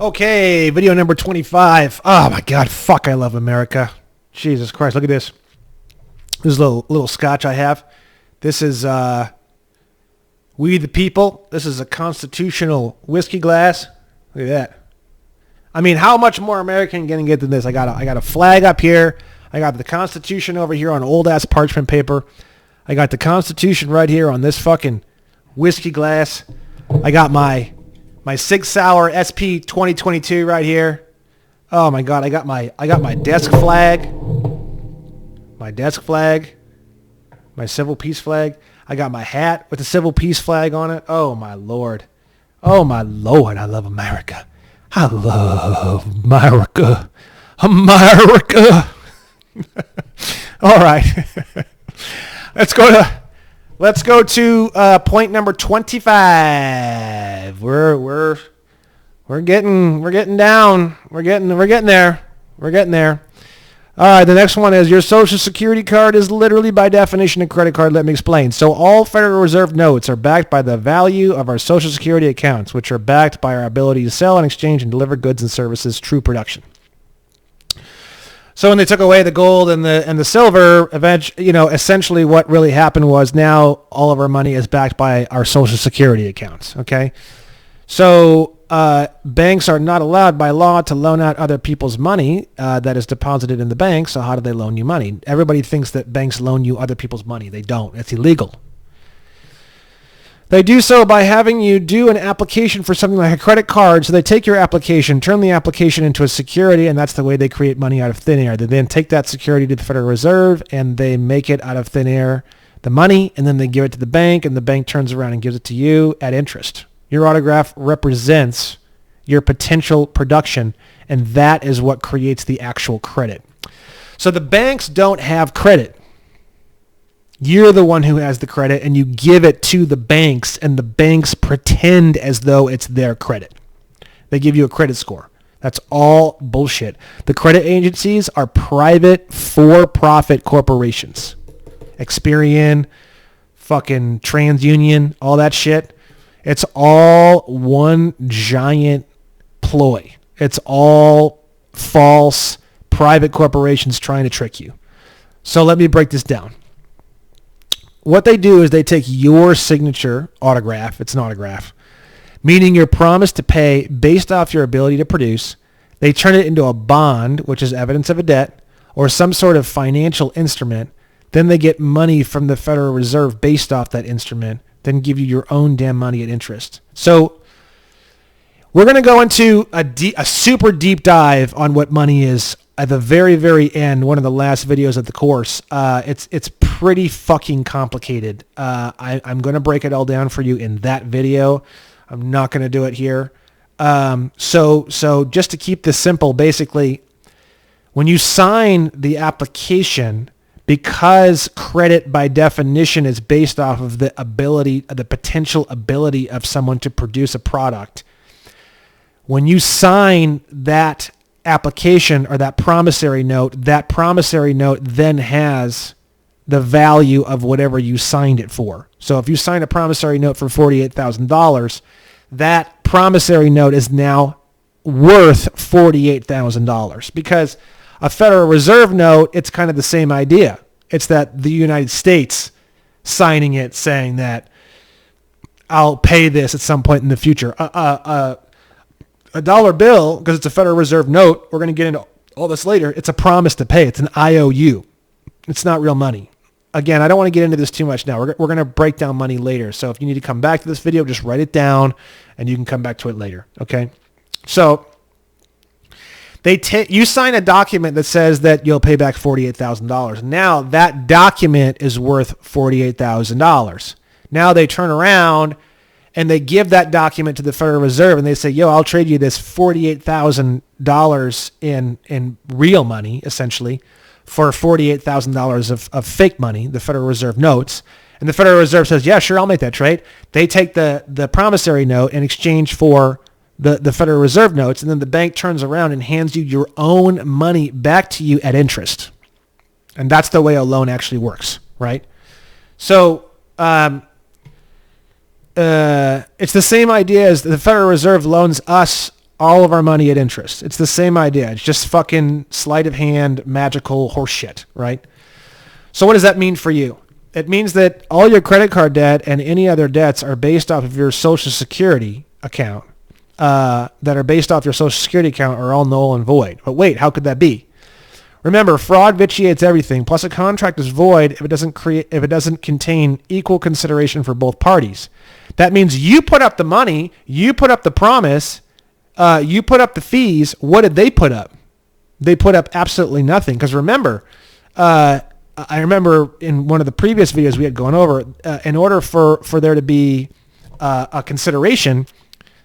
Okay, video number 25. Oh my God, fuck, I love America. Jesus Christ, look at this. This is a little scotch I have. This is We the People. This is a constitutional whiskey glass. Look at that. I mean, how much more American can you get than this? I got a flag up here. I got the Constitution over here on old ass parchment paper. I got the Constitution right here on this fucking whiskey glass. I got my Sig Sauer SP 2022 right here. Oh my God, I got my desk flag. My civil peace flag. I got my hat with the civil peace flag on it. Oh my Lord. Oh my Lord, I love America. I love America. America. All right. Let's go to point number 25. We're getting down. We're getting there. All right, the next one is your Social Security card is literally by definition a credit card. Let me explain. So all Federal Reserve notes are backed by the value of our Social Security accounts, which are backed by our ability to sell and exchange and deliver goods and services, true production. So when they took away the gold and the silver, essentially what really happened was now all of our money is backed by our Social Security accounts. Okay, so banks are not allowed by law to loan out other people's money that is deposited in the bank. So how do they loan you money? Everybody thinks that banks loan you other people's money. They don't. It's illegal. They do so by having you do an application for something like a credit card. So they take your application, turn the application into a security, and that's the way they create money out of thin air. They then take that security to the Federal Reserve, and they make it out of thin air, the money, and then they give it to the bank, and the bank turns around and gives it to you at interest. Your autograph represents your potential production, and that is what creates the actual credit. So the banks don't have credit. You're the one who has the credit, and you give it to the banks, and the banks pretend as though it's their credit. They give you a credit score. That's all bullshit. The credit agencies are private, for-profit corporations. Experian, fucking TransUnion, all that shit. It's all one giant ploy. It's all false private corporations trying to trick you. So let me break this down. What they do is they take your signature autograph, it's an autograph, meaning your promise to pay based off your ability to produce. They turn it into a bond, which is evidence of a debt, or some sort of financial instrument. Then they get money from the Federal Reserve based off that instrument, then give you your own damn money at interest. So we're going to go into a super deep dive on what money is at the very, very end, one of the last videos of the course. It's pretty fucking complicated. I'm going to break it all down for you in that video. I'm not going to do it here. So just to keep this simple, basically, when you sign the application, because credit by definition is based off of the potential ability of someone to produce a product, when you sign that application or that promissory note then has the value of whatever you signed it for. So if you sign a promissory note for $48,000, that promissory note is now worth $48,000, because a Federal Reserve note, it's kind of the same idea. It's that the United States signing it saying that I'll pay this at some point in the future. A dollar bill, because it's a Federal Reserve note, we're going to get into all this later, it's a promise to pay. It's an IOU. It's not real money. Again, I don't want to get into this too much now. We're going to break down money later. So if you need to come back to this video, just write it down and you can come back to it later. Okay? So you sign a document that says that you'll pay back $48,000. Now that document is worth $48,000. Now they turn around and they give that document to the Federal Reserve and they say, yo, I'll trade you this $48,000 in real money, essentially, for $48,000 of fake money, the Federal Reserve notes. And the Federal Reserve says, yeah, sure, I'll make that trade. They take the promissory note in exchange for the Federal Reserve notes, and then the bank turns around and hands you your own money back to you at interest. And that's the way a loan actually works, right? So it's the same idea as the Federal Reserve loans us all of our money at interest. It's the same idea. It's just fucking sleight of hand, magical horseshit, right? So what does that mean for you? It means that all your credit card debt and any other debts are based off of your Social Security account, that are based off your Social Security account are all null and void. But wait, how could that be? Remember, fraud vitiates everything. Plus, a contract is void if it doesn't contain equal consideration for both parties. That means you put up the money, you put up the promise, you put up the fees. What did they put up? They put up absolutely nothing. Because remember, I remember in one of the previous videos we had gone over, in order for there to be a consideration,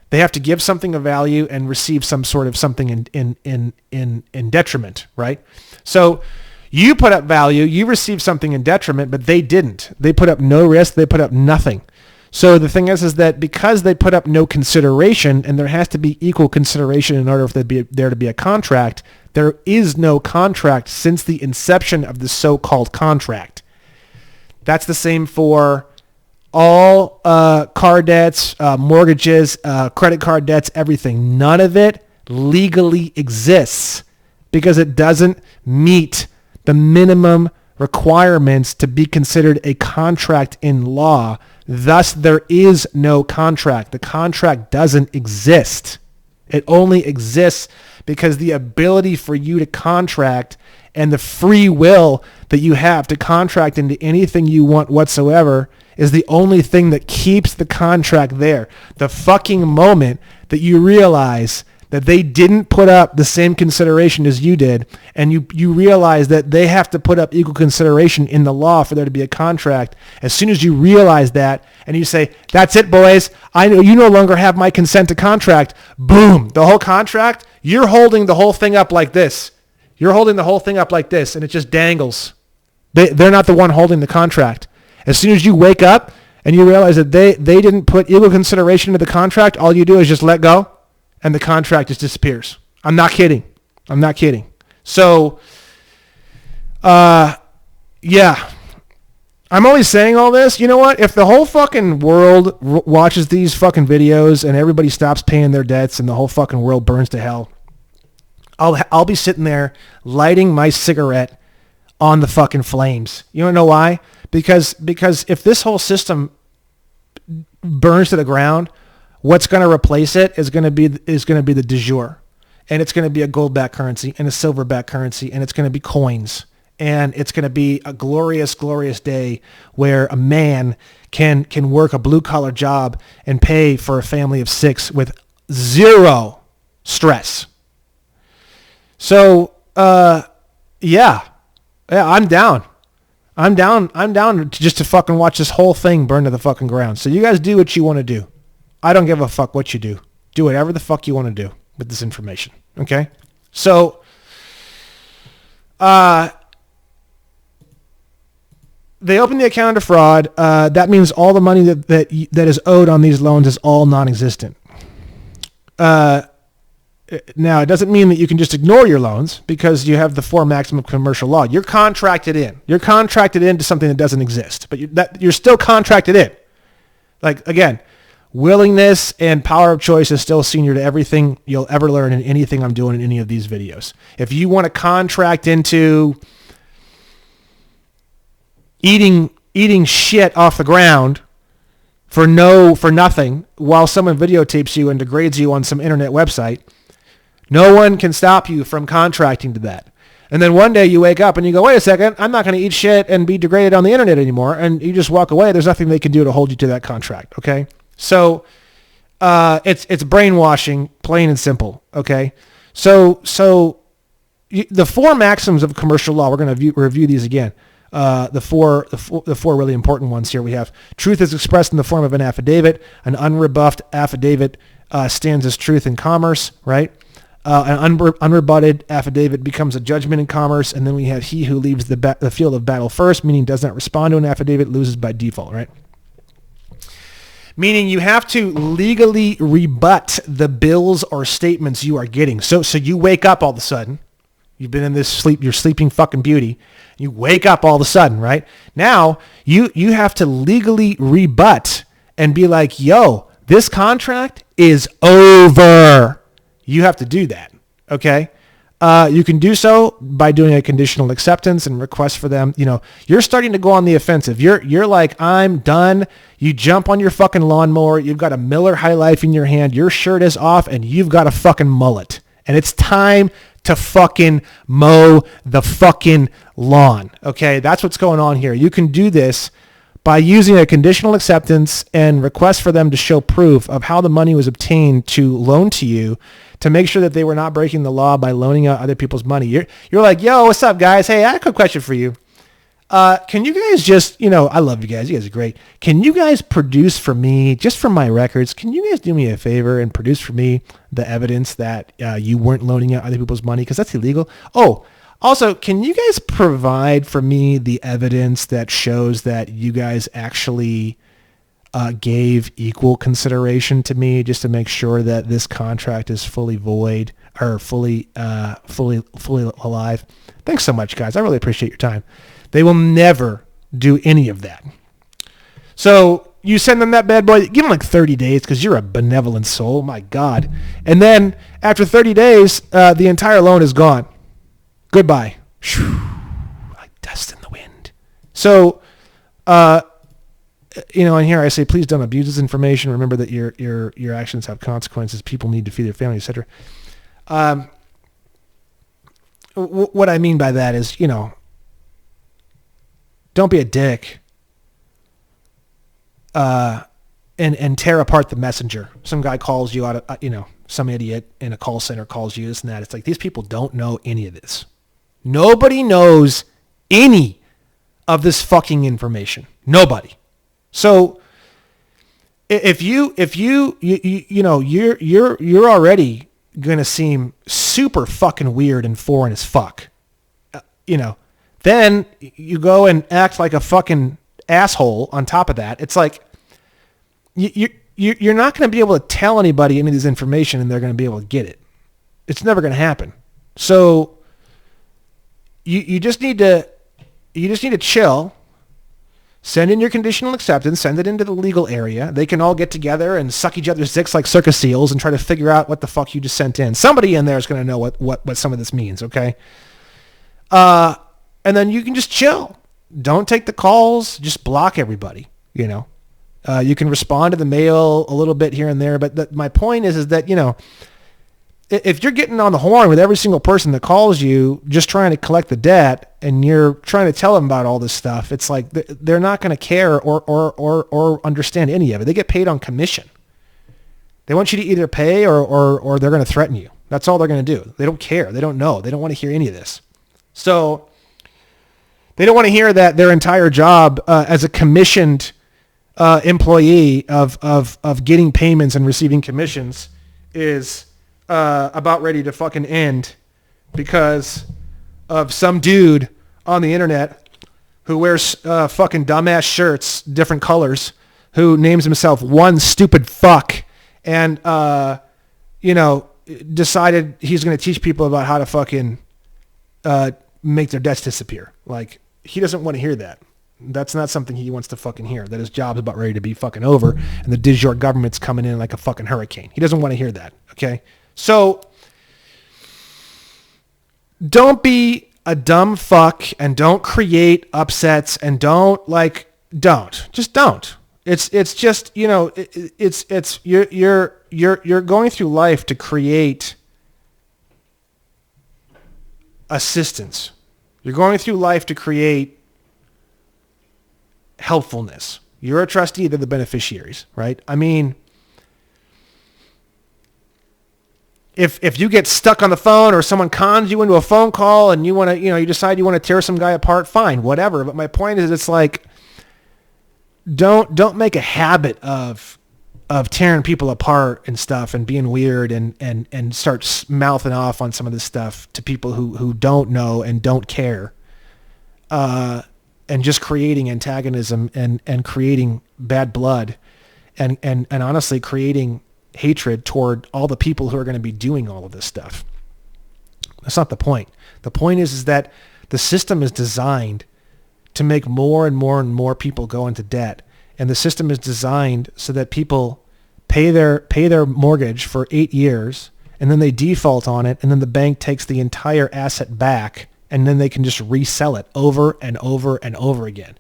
they have to give something of value and receive some sort of something in detriment, right? So you put up value, you receive something in detriment, but they didn't. They put up no risk, they put up nothing. So the thing is that because they put up no consideration, and there has to be equal consideration in order for there to be a contract, there is no contract since the inception of the so-called contract. That's the same for all car debts, mortgages, credit card debts, everything. None of it legally exists because it doesn't meet the minimum requirements to be considered a contract in law. Thus, there is no contract. The contract doesn't exist. It only exists because the ability for you to contract and the free will that you have to contract into anything you want whatsoever is the only thing that keeps the contract there. The fucking moment that you realize that they didn't put up the same consideration as you did, and you realize that they have to put up equal consideration in the law for there to be a contract, as soon as you realize that and you say, that's it, boys, I know you no longer have my consent to contract, boom, the whole contract, you're holding the whole thing up like this. You're holding the whole thing up like this, and it just dangles. They're not the one holding the contract. As soon as you wake up and you realize that they didn't put equal consideration into the contract, all you do is just let go, and the contract just disappears. I'm not kidding. So, yeah. I'm only saying all this. You know what? If the whole fucking world watches these fucking videos and everybody stops paying their debts and the whole fucking world burns to hell, I'll be sitting there lighting my cigarette on the fucking flames. You don't know why? Because if this whole system burns to the ground, what's going to replace it is going to be the de jure, and it's going to be a gold-backed currency and a silver-backed currency, and it's going to be coins, and it's going to be a glorious, glorious day where a man can work a blue-collar job and pay for a family of 6 with zero stress. So, yeah, I'm down. I'm down just to fucking watch this whole thing burn to the fucking ground. So you guys do what you want to do. I don't give a fuck what you do. Do whatever the fuck you want to do with this information. Okay? So, they open the account to fraud. That means all the money that is owed on these loans is all non-existent. Now, it doesn't mean that you can just ignore your loans because you have the 4 maximum commercial law. You're contracted in. You're contracted into something that doesn't exist, but you're still contracted in. Like, again, willingness and power of choice is still senior to everything you'll ever learn in anything I'm doing in any of these videos. If you want to contract into eating shit off the ground for nothing while someone videotapes you and degrades you on some internet website, no one can stop you from contracting to that. And then one day you wake up and you go, wait a second, I'm not going to eat shit and be degraded on the internet anymore. And you just walk away. There's nothing they can do to hold you to that contract. Okay. So, it's brainwashing, plain and simple. Okay. So the 4 maxims of commercial law, we're going to review these again. The four really important ones here. We have truth is expressed in the form of an affidavit. An unrebuffed affidavit stands as truth in commerce, right? An unrebutted affidavit becomes a judgment in commerce. And then we have he who leaves the field of battle first, meaning does not respond to an affidavit, loses by default, right? Meaning you have to legally rebut the bills or statements you are getting. So you wake up all of a sudden. You've been in this sleep, you're sleeping fucking beauty. You wake up all of a sudden, right? Now, you have to legally rebut and be like, yo, this contract is over. you have to do that. Okay. You can do so by doing a conditional acceptance and request for them. You're starting to go on the offensive. You're like, I'm done. You jump on your fucking lawnmower. You've got a Miller High Life in your hand. Your shirt is off and you've got a fucking mullet. And it's time to fucking mow the fucking lawn. Okay. That's what's going on here. You can do this by using a conditional acceptance and request for them to show proof of how the money was obtained to loan to you, to make sure that they were not breaking the law by loaning out other people's money. You're like, yo, what's up, guys? Hey, I have a quick question for you. Can you guys just, I love you guys. You guys are great. Can you guys produce for me, just for my records, can you guys do me a favor and produce for me the evidence that you weren't loaning out other people's money? Because that's illegal. Oh, also, can you guys provide for me the evidence that shows that you guys actually gave equal consideration to me, just to make sure that this contract is fully void or fully alive? Thanks so much, guys. I really appreciate your time. They will never do any of that. So you send them that bad boy, give them like 30 days because you're a benevolent soul. My God. And then after 30 days, the entire loan is gone. Goodbye. Like dust in the wind. So, in here I say, please don't abuse this information. Remember that your actions have consequences. People need to feed their family, etc. What I mean by that is, don't be a dick and tear apart the messenger. Some guy calls you out of, some idiot in a call center calls you this and that. It's like, these people don't know any of this. Nobody knows any of this fucking information. Nobody. So if you're already going to seem super fucking weird and foreign as fuck, then you go and act like a fucking asshole on top of that. It's like you're not going to be able to tell anybody any of this information and they're going to be able to get it. It's never going to happen. So you just need to chill. Send in your conditional acceptance. Send it into the legal area. They can all get together and suck each other's dicks like circus seals and try to figure out what the fuck you just sent in. Somebody in there is going to know what some of this means, okay? And then you can just chill. Don't take the calls. Just block everybody, You can respond to the mail a little bit here and there. But my point is that, if you're getting on the horn with every single person that calls you just trying to collect the debt and you're trying to tell them about all this stuff, it's like they're not going to care or understand any of it. They get paid on commission. They want you to either pay or they're going to threaten you. That's all they're going to do. They don't care. They don't know. They don't want to hear any of this. So they don't want to hear that their entire job as a commissioned employee of getting payments and receiving commissions is about ready to fucking end because of some dude on the internet who wears fucking dumbass shirts, different colors, who names himself one stupid fuck and, decided he's going to teach people about how to fucking make their debts disappear. Like, he doesn't want to hear that. That's not something he wants to fucking hear, that his job's about ready to be fucking over and the de jure government's coming in like a fucking hurricane. He doesn't want to hear that, okay? So don't be a dumb fuck and don't create upsets and don't. Just don't. It's just, you're going through life to create assistance. You're going through life to create helpfulness. You're a trustee, they're the beneficiaries, right? I mean, if you get stuck on the phone or someone cons you into a phone call and you want to, you decide you want to tear some guy apart, fine, whatever. But my point is, it's like, don't make a habit of tearing people apart and stuff and being weird and start mouthing off on some of this stuff to people who don't know and don't care. And just creating antagonism and creating bad blood and honestly creating hatred toward all the people who are going to be doing all of this stuff. That's not the point. The point is that the system is designed to make more and more and more people go into debt. And the system is designed so that people pay their mortgage for 8 years and then they default on it, and then the bank takes the entire asset back, and then they can just resell it over and over and over again.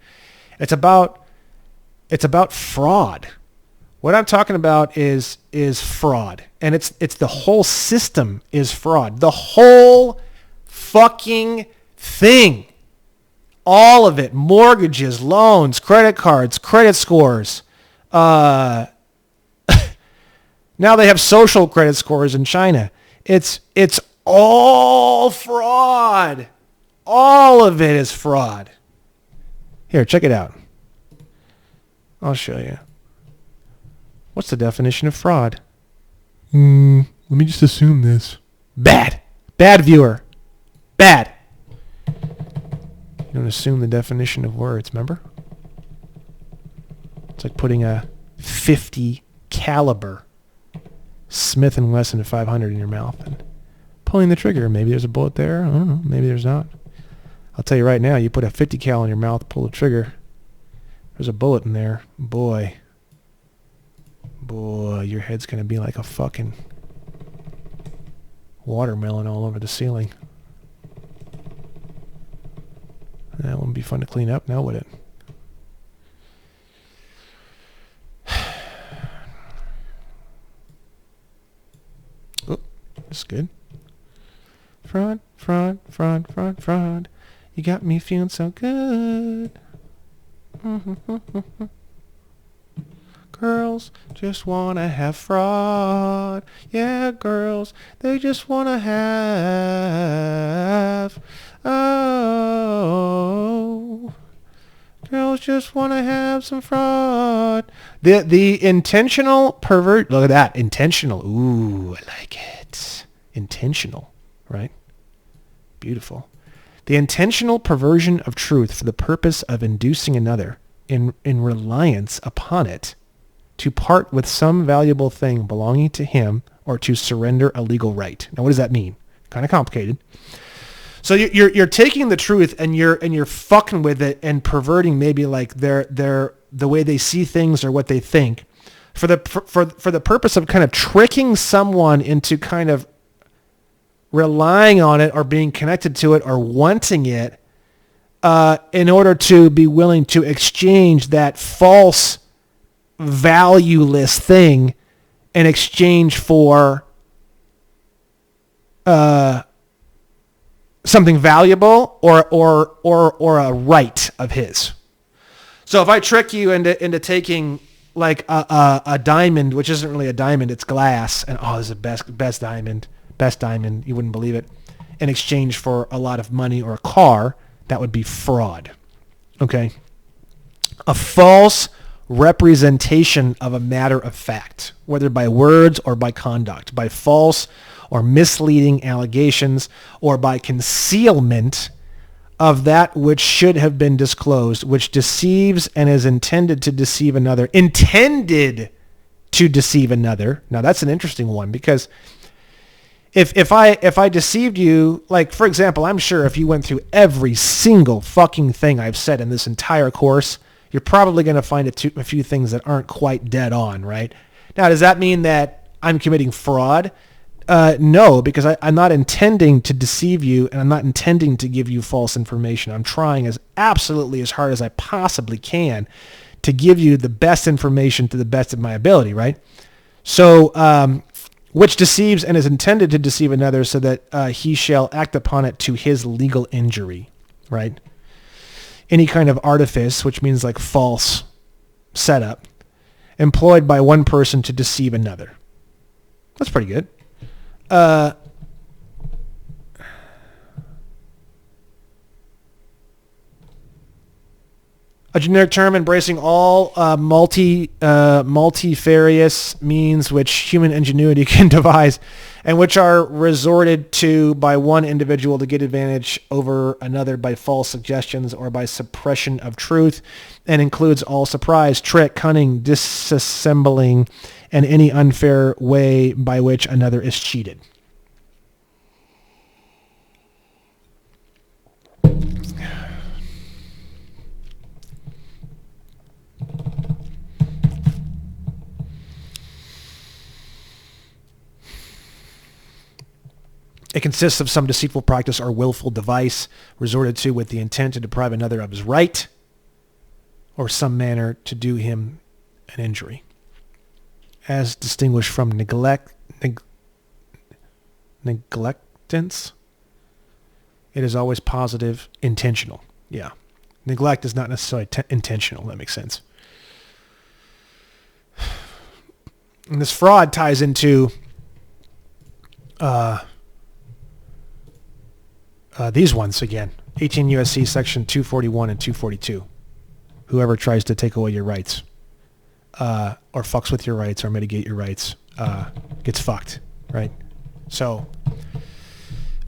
It's about fraud. What I'm talking about is fraud, and it's the whole system is fraud. The whole fucking thing, all of it, mortgages, loans, credit cards, credit scores. Now they have social credit scores in China. It's all fraud. All of it is fraud. Here, check it out. I'll show you. What's the definition of fraud? Let me just assume this. Bad. Bad, viewer. Bad. You don't assume the definition of words, remember? It's like putting a 50 caliber Smith & Wesson 500 in your mouth and pulling the trigger. Maybe there's a bullet there. I don't know. Maybe there's not. I'll tell you right now, you put a 50 cal in your mouth, pull the trigger. There's a bullet in there. Boy, your head's going to be like a fucking watermelon all over the ceiling. That wouldn't be fun to clean up now, would it? Oh, that's good. Fraud, fraud, fraud, fraud, fraud. You got me feeling so good. Girls just want to have fraud. Yeah, girls, they just want to have. Oh, girls just want to have some fraud. The intentional pervert. Look at that. Intentional. Ooh, I like it. Intentional, right? Beautiful. The intentional perversion of truth for the purpose of inducing another in reliance upon it to part with some valuable thing belonging to him or to surrender a legal right. Now, what does that mean? Kind of complicated. So you're taking the truth and you're fucking with it and perverting maybe like the way they see things or what they think for the purpose of kind of tricking someone into kind of relying on it or being connected to it or wanting it in order to be willing to exchange that false, valueless thing in exchange for something valuable or a right of his. So if I trick you into taking like a diamond, which isn't really a diamond, it's glass, and this is the best diamond, you wouldn't believe it, in exchange for a lot of money or a car, that would be fraud. Okay? A false representation of a matter of fact, whether by words or by conduct, by false or misleading allegations, or by concealment of that which should have been disclosed, which deceives and is intended to deceive another. Intended to deceive another. Now that's an interesting one, because if I deceived you, like for example, I'm sure if you went through every single fucking thing I've said in this entire course, you're probably going to find a few things that aren't quite dead on, right? Now, does that mean that I'm committing fraud? No, because I'm not intending to deceive you, and I'm not intending to give you false information. I'm trying as hard as I possibly can to give you the best information to the best of my ability, right? So, which deceives and is intended to deceive another so that he shall act upon it to his legal injury, right? Any kind of artifice, which means like false setup, employed by one person to deceive another. That's pretty good. A generic term embracing all multifarious means which human ingenuity can devise and which are resorted to by one individual to get advantage over another by false suggestions or by suppression of truth, and includes all surprise, trick, cunning, disassembling, and any unfair way by which another is cheated. It consists of some deceitful practice or willful device resorted to with the intent to deprive another of his right or some manner to do him an injury, as distinguished from neglectance. It is always positive, intentional. Yeah. Neglect is not necessarily intentional. That makes sense. And this fraud ties into these ones again. 18 U.S.C. section 241 and 242. Whoever tries to take away your rights or fucks with your rights or mitigate your rights gets fucked, right? So,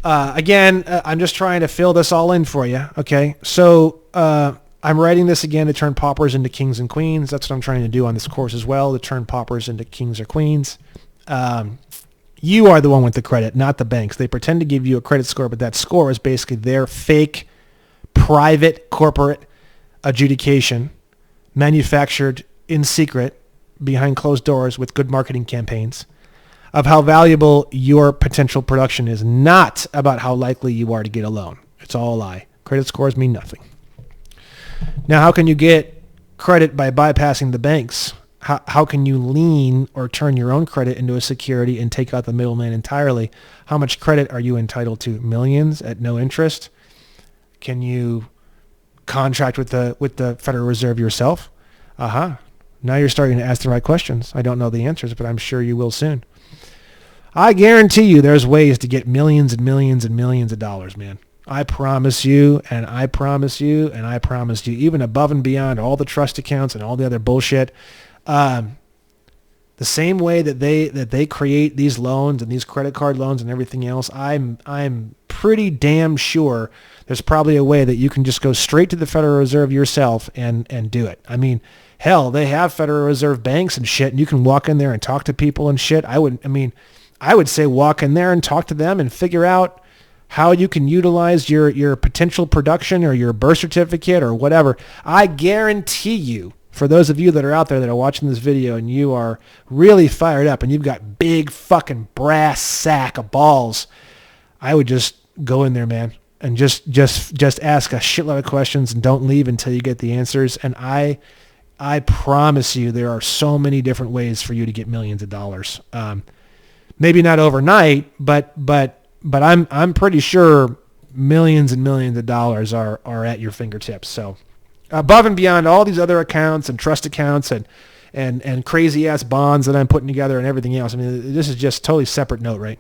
again, I'm just trying to fill this all in for you, okay? So I'm writing this again to turn paupers into kings and queens. That's what I'm trying to do on this course as well, to turn paupers into kings or queens. You are the one with the credit, not the banks. They pretend to give you a credit score, but that score is basically their fake, private, corporate adjudication, manufactured in secret, behind closed doors with good marketing campaigns, of how valuable your potential production is, not about how likely you are to get a loan. It's all a lie. Credit scores mean nothing. Now, how can you get credit by bypassing the banks? How can you lean or turn your own credit into a security and take out the middleman entirely? How much credit are you entitled to? Millions at no interest? Can you contract with the Federal Reserve yourself? Now you're starting to ask the right questions. I don't know the answers, but I'm sure you will soon. I guarantee you there's ways to get millions and millions and millions of dollars, man. I promise you, and I promise you, and I promise you, even above and beyond all the trust accounts and all the other bullshit, the same way that they create these loans and these credit card loans and everything else, I'm pretty damn sure there's probably a way that you can just go straight to the Federal Reserve yourself and do it. I mean, hell, they have Federal Reserve banks and shit, and you can walk in there and talk to people and shit. I would say walk in there and talk to them and figure out how you can utilize your potential production or your birth certificate or whatever. I guarantee you, for those of you that are out there that are watching this video and you are really fired up and you've got big fucking brass sack of balls, I would just go in there, man, and just ask a shitload of questions and don't leave until you get the answers. And I promise you there are so many different ways for you to get millions of dollars. Maybe not overnight, but I'm pretty sure millions and millions of dollars are at your fingertips. So above and beyond all these other accounts and trust accounts and crazy ass bonds that I'm putting together and everything else. I mean, this is just totally separate note, right?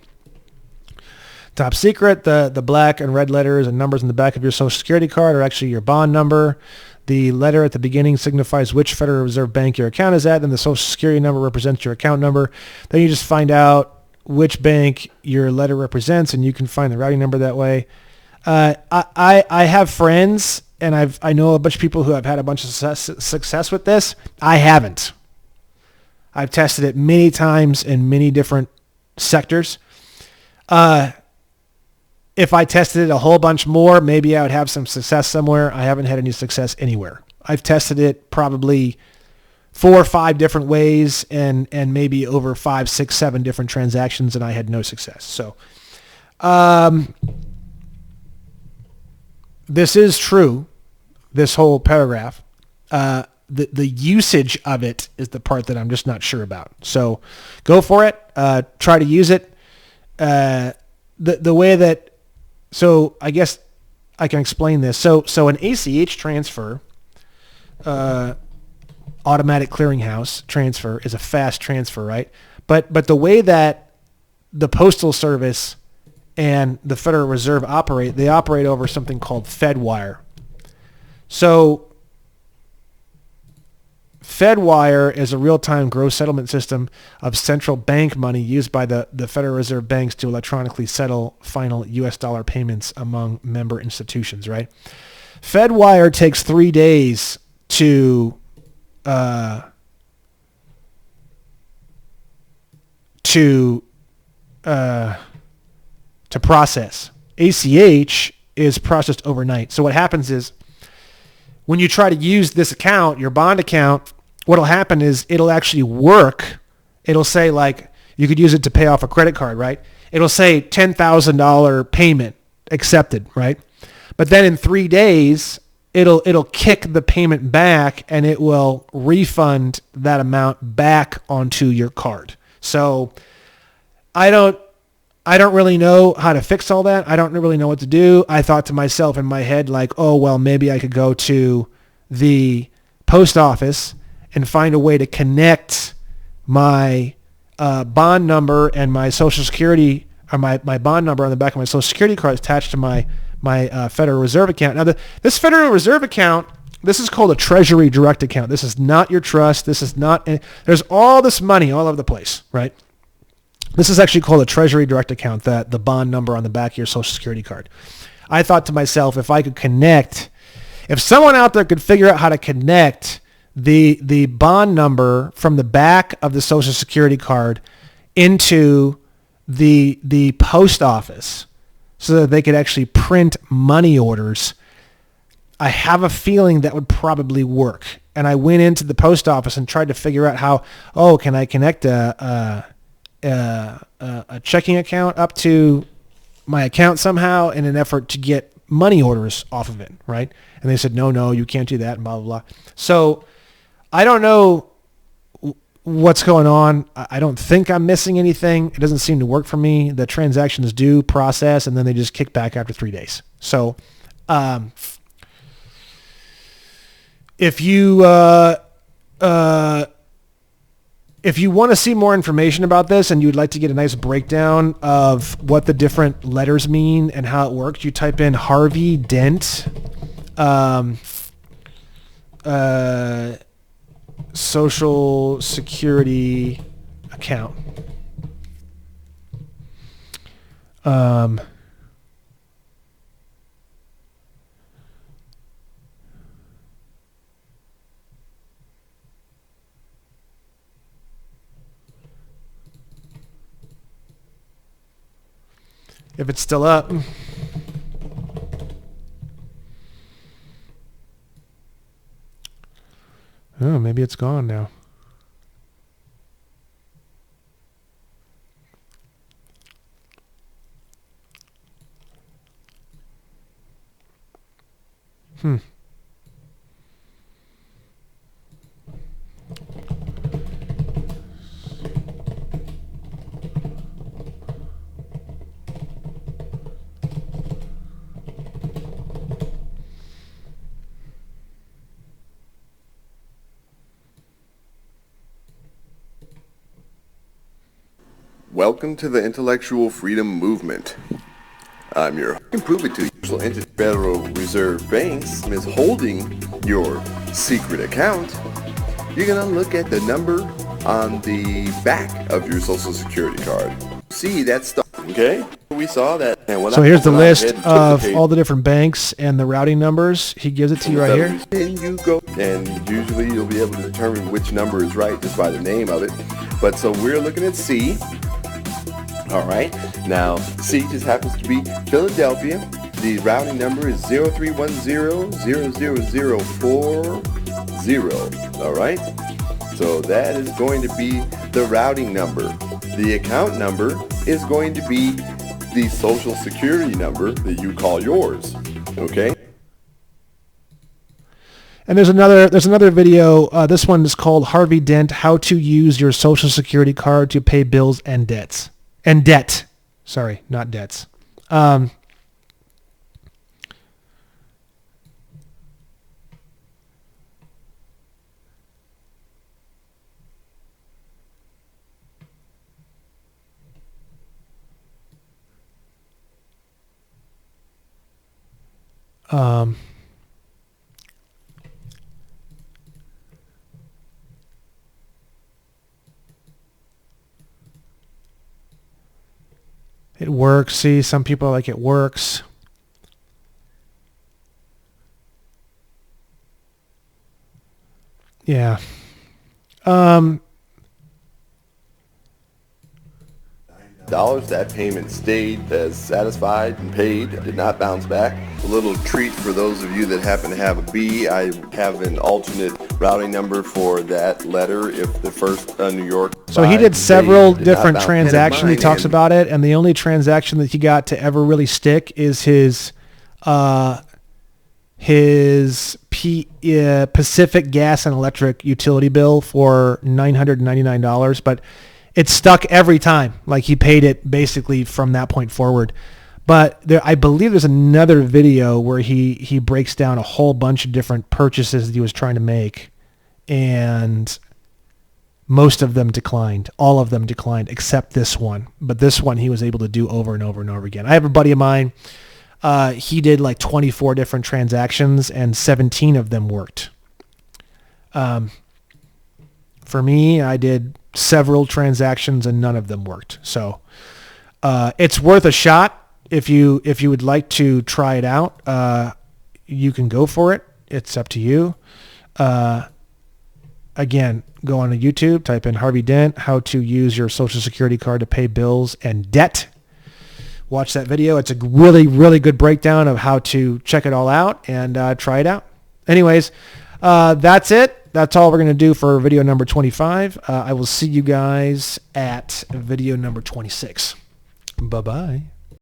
Top secret, the black and red letters and numbers in the back of your Social Security card are actually your bond number. The letter at the beginning signifies which Federal Reserve bank your account is at, and the Social Security number represents your account number. Then you just find out which bank your letter represents, and you can find the routing number that way. I have friends, and I know a bunch of people who have had a bunch of success with this. I haven't. I've tested it many times in many different sectors. If I tested it a whole bunch more, maybe I would have some success somewhere. I haven't had any success anywhere. I've tested it probably 4 or 5 different ways and maybe over 5, 6, 7 different transactions, and I had no success. So this is true, this whole paragraph. The usage of it is the part that I'm just not sure about. So go for it. Try to use it. The way that, so I guess I can explain this. So an ACH transfer, automatic clearinghouse transfer, is a fast transfer, right? But the way that the Postal Service and the Federal Reserve operate, they operate over something called Fedwire. So Fedwire is a real-time gross settlement system of central bank money used by the Federal Reserve banks to electronically settle final U.S. dollar payments among member institutions, right? Fedwire takes 3 days to process. ACH is processed overnight. So what happens is when you try to use this account, your bond account, what'll happen is it'll actually work. It'll say, like, you could use it to pay off a credit card, right? it'll say $10,000 payment accepted, right? But then in 3 days, it'll kick the payment back and it will refund that amount back onto your card. So I don't really know how to fix all that. I don't really know what to do. I thought to myself in my head, like, oh, well, maybe I could go to the post office and find a way to connect my bond number and my Social Security, or my bond number on the back of my Social Security card attached to my Federal Reserve account. Now, this Federal Reserve account, this is called a Treasury Direct account. This is not your trust. This is not, there's all this money all over the place, right? This is actually called a Treasury Direct account, the bond number on the back of your Social Security card. I thought to myself, if someone out there could figure out how to connect the bond number from the back of the Social Security card into the post office so that they could actually print money orders, I have a feeling that would probably work. And I went into the post office and tried to figure out how, can I connect a checking account up to my account somehow in an effort to get money orders off of it, right? And they said, no, you can't do that, and blah, blah, blah. So I don't know what's going on. I don't think I'm missing anything. It doesn't seem to work for me. The transactions do process, and then they just kick back after 3 days. So if you want to see more information about this and you'd like to get a nice breakdown of what the different letters mean and how it works, you type in Harvey Dent Social Security account. If it's still up. Oh, maybe it's gone now. Welcome to the intellectual freedom movement. I'm your host. I can prove it to you. Federal Reserve Banks is holding your secret account. You're going to look at the number on the back of your Social Security card. See that stuff, okay? We saw that. So here's the list of all the different banks and the routing numbers. He gives it to you right here. And you go, and usually you'll be able to determine which number is right just by the name of it. But so we're looking at C. All right, now C just happens to be Philadelphia. The routing number is 0310-00040. All right, so that is going to be the routing number. The account number is going to be the Social Security number that you call yours. Okay. And there's another video. This one is called Harvey Dent: How to Use Your Social Security Card to Pay Bills and Debts. And debt. Sorry, not debts. It works. See, some people are like, it works. Yeah. Dollars, that payment stayed as satisfied and paid, did not bounce back. A little treat for those of you that happen to have a B. I have an alternate routing number for that letter if the first New York So he did several different About transactions. He mine talks and- about it, and the only transaction that he got to ever really stick is his Pacific Gas and Electric utility bill for $999, but it stuck every time. Like he paid it basically from that point forward. But I believe there's another video where he breaks down a whole bunch of different purchases that he was trying to make, and most of them declined. All of them declined except this one. But this one he was able to do over and over and over again. I have a buddy of mine. He did like 24 different transactions and 17 of them worked. For me, I did several transactions and none of them worked. So it's worth a shot. If you would like to try it out, you can go for it. It's up to you. Again, go on to YouTube, type in Harvey Dent, how to use your Social Security card to pay bills and debt. Watch that video. It's a really, really good breakdown of how to check it all out and try it out. Anyways, that's it. That's all we're going to do for video number 25. I will see you guys at video number 26. Bye-bye.